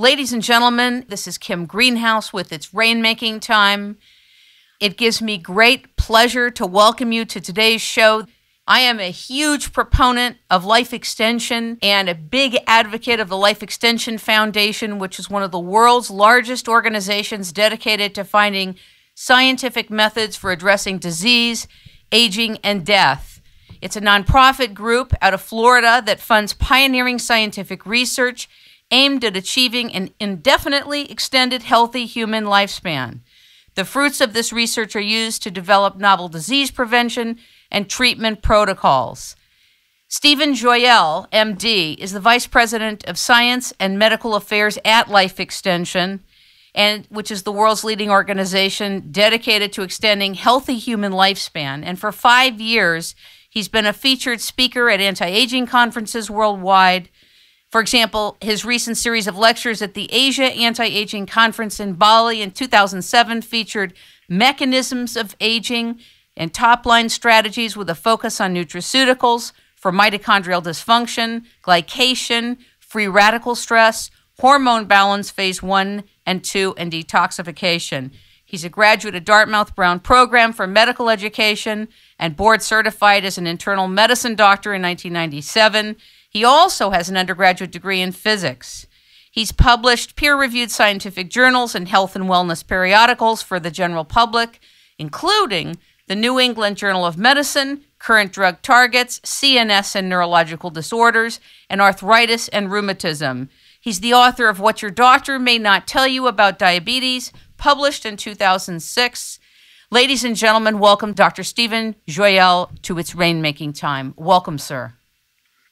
Ladies and gentlemen, this is Kim Greenhouse with It's Rainmaking Time. It gives me great pleasure to welcome you to today's show. I am a huge proponent of life extension and a big advocate of the Life Extension Foundation, which is one of the world's largest organizations dedicated to finding scientific methods for addressing disease, aging, and death. It's a nonprofit group out of Florida that funds pioneering scientific research aimed at achieving an indefinitely extended healthy human lifespan. The fruits of this research are used to develop novel disease prevention and treatment protocols. Stephen Joyal, MD, is the Vice President of Science and Medical Affairs at Life Extension, which is the world's leading organization dedicated to extending healthy human lifespan. And for 5 years, he's been a featured speaker at anti-aging conferences worldwide. For example, his recent series of lectures at the Asia Anti-Aging Conference in Bali in 2007 featured mechanisms of aging and top-line strategies with a focus on nutraceuticals for mitochondrial dysfunction, glycation, free radical stress, hormone balance phase 1 and 2, and detoxification. He's a graduate of Dartmouth Brown Program for Medical Education and board certified as an internal medicine doctor in 1997. He also has an undergraduate degree in physics. He's published peer-reviewed scientific journals and health and wellness periodicals for the general public, including the New England Journal of Medicine, Current Drug Targets, CNS and Neurological Disorders, and Arthritis and Rheumatism. He's the author of What Your Doctor May Not Tell You About Diabetes, published in 2006. Ladies and gentlemen, welcome Dr. Stephen Joyal to It's Rainmaking Time. Welcome, sir.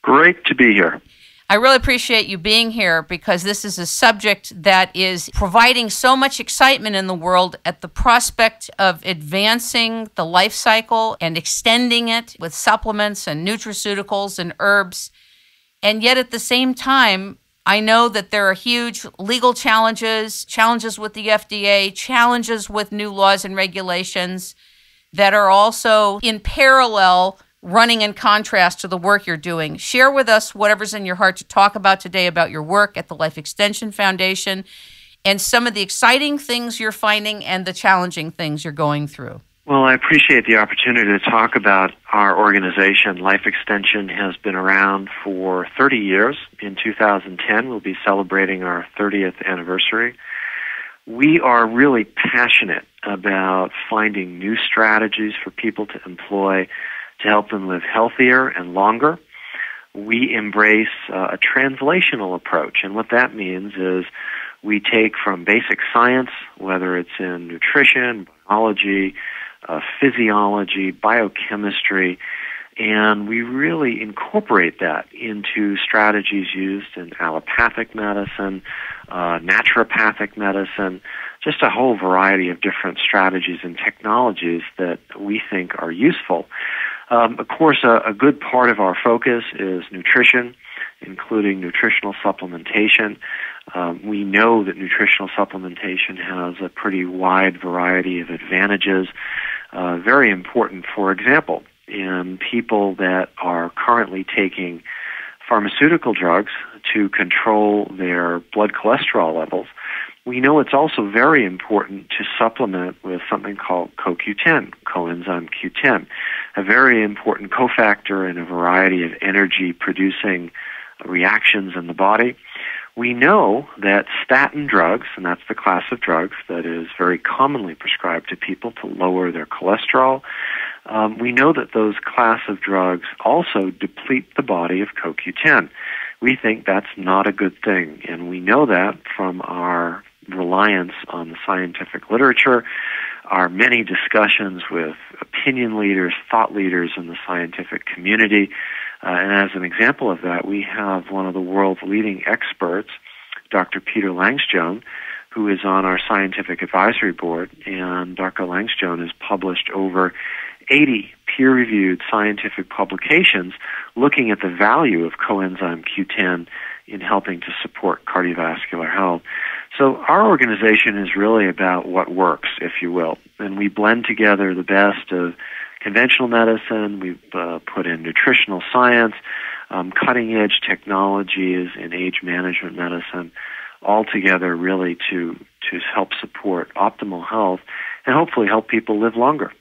Great to be here. I really appreciate you being here because this is a subject that is providing so much excitement in the world at the prospect of advancing the life cycle and extending it with supplements and nutraceuticals and herbs. And yet at the same time, I know that there are huge legal challenges with the FDA, challenges with new laws and regulations that are also in parallel running in contrast to the work you're doing. Share with us whatever's in your heart to talk about today about your work at the Life Extension Foundation and some of the exciting things you're finding and the challenging things you're going through. Well, I appreciate the opportunity to talk about our organization. Life Extension has been around for 30 years. In 2010, we'll be celebrating our 30th anniversary. We are really passionate about finding new strategies for people to employ to help them live healthier and longer. We embrace a translational approach, and what that means is we take from basic science, whether it's in nutrition, biology, physiology, biochemistry, and we really incorporate that into strategies used in allopathic medicine, naturopathic medicine, just a whole variety of different strategies and technologies that we think are useful. Of course, a good part of our focus is nutrition, including nutritional supplementation. We know that nutritional supplementation has a pretty wide variety of advantages. Very important, for example, in people that are currently taking pharmaceutical drugs to control their blood cholesterol levels. We know it's also very important to supplement with something called CoQ10, coenzyme Q10, a very important cofactor in a variety of energy-producing reactions in the body. We know that statin drugs, and that's the class of drugs that is very commonly prescribed to people to lower their cholesterol, we know that those class of drugs also deplete the body of CoQ10. We think that's not a good thing, and we know that from our reliance on the scientific literature, our many discussions with opinion leaders, thought leaders in the scientific community. And as an example of that, we have one of the world's leading experts, Dr. Peter Langstone, who is on our scientific advisory board. And Dr. Langstone has published over 80 peer-reviewed scientific publications looking at the value of coenzyme Q10 in helping to support cardiovascular health. So our organization is really about what works, if you will, and we blend together the best of conventional medicine. We've put in nutritional science, cutting-edge technologies in age management medicine, all together really to help support optimal health and hopefully help people live longer.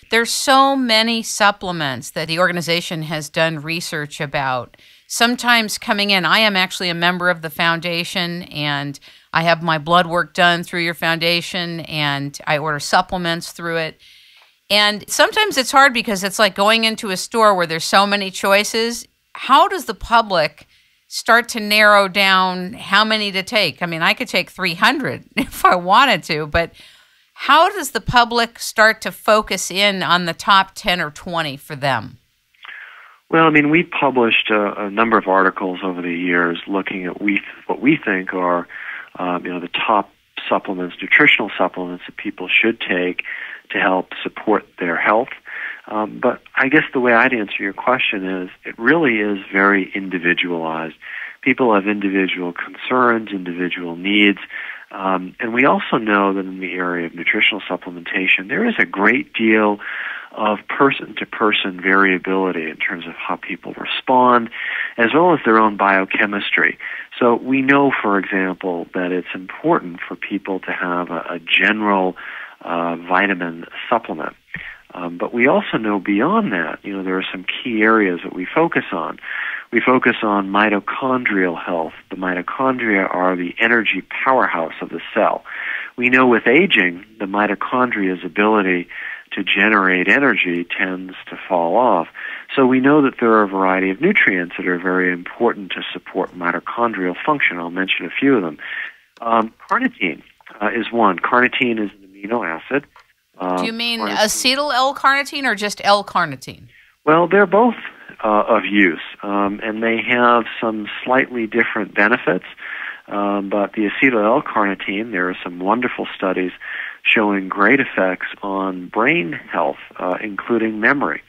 There's so many supplements that the organization has done research about. Sometimes coming in, I am actually a member of the foundation, and I have my blood work done through your foundation, and I order supplements through it. And sometimes it's hard because it's like going into a store where there's so many choices. How does the public start to narrow down how many to take? I mean, I could take 300 if I wanted to, but how does the public start to focus in on the top 10 or 20 for them? Well, I mean, we published a number of articles over the years looking at what we think are, the top supplements, nutritional supplements that people should take to help support their health. But I guess the way I'd answer your question is it really is very individualized. People have individual concerns, individual needs, and we also know that in the area of nutritional supplementation, there is a great deal of person-to-person variability in terms of how people respond, as well as their own biochemistry. So we know, for example, that it's important for people to have a general vitamin supplement. But we also know beyond that, there are some key areas that we focus on. We focus on mitochondrial health. The mitochondria are the energy powerhouse of the cell. We know with aging, the mitochondria's ability to generate energy tends to fall off. So we know that there are a variety of nutrients that are very important to support mitochondrial function. I'll mention a few of them. Carnitine is one. Carnitine is an amino acid. Do you mean acetyl L-carnitine or just L-carnitine? Well, they're both of use, and they have some slightly different benefits. But the acetyl L-carnitine, there are some wonderful studies showing great effects on brain health, including memory.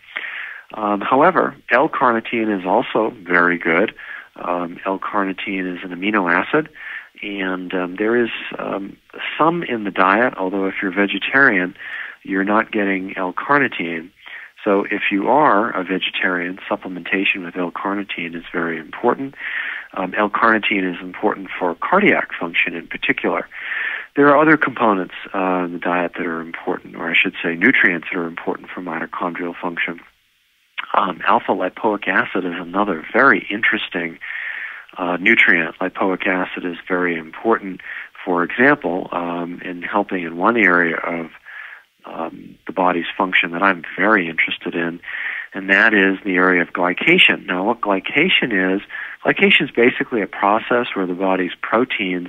However, L-carnitine is also very good. L-carnitine is an amino acid, and there is some in the diet, although if you're vegetarian, you're not getting L-carnitine. So if you are a vegetarian, supplementation with L-carnitine is very important. L-carnitine is important for cardiac function in particular. There are other components in the diet that are important, or I should say nutrients that are important for mitochondrial function. Alpha-lipoic acid is another very interesting nutrient. Lipoic acid is very important, for example, in helping in one area of the body's function that I'm very interested in, and that is the area of glycation. Now, what glycation is basically a process where the body's proteins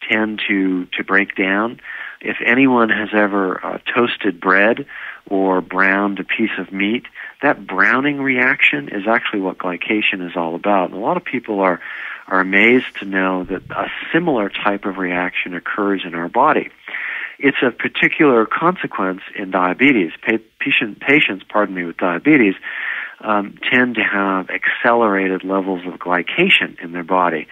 tend to break down. If anyone has ever toasted bread or browned a piece of meat, that browning reaction is actually what glycation is all about. And a lot of people are amazed to know that a similar type of reaction occurs in our body. It's a particular consequence in diabetes. Patients with diabetes tend to have accelerated levels of glycation in their body.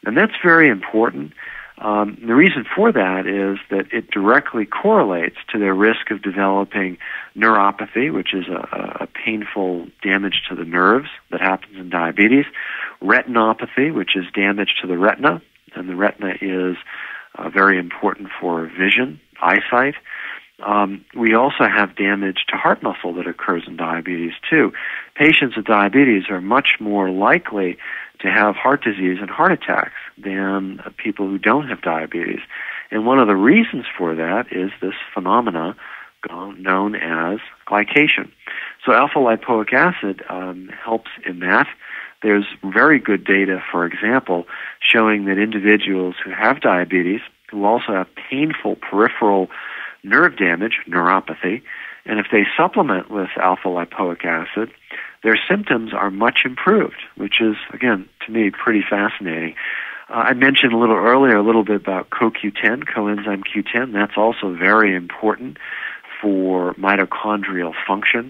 And that's very important. The reason for that is that it directly correlates to their risk of developing neuropathy, which is a painful damage to the nerves that happens in diabetes, retinopathy, which is damage to the retina, and the retina is very important for vision, eyesight. We also have damage to heart muscle that occurs in diabetes too. Patients with diabetes are much more likely to have heart disease and heart attacks than people who don't have diabetes. And one of the reasons for that is this phenomena known as glycation. So alpha-lipoic acid helps in that. There's very good data, for example, showing that individuals who have diabetes, who also have painful peripheral nerve damage, neuropathy, and if they supplement with alpha-lipoic acid, their symptoms are much improved, which is, again, to me, pretty fascinating. I mentioned a little earlier a little bit about CoQ10, coenzyme Q10. That's also very important for mitochondrial function.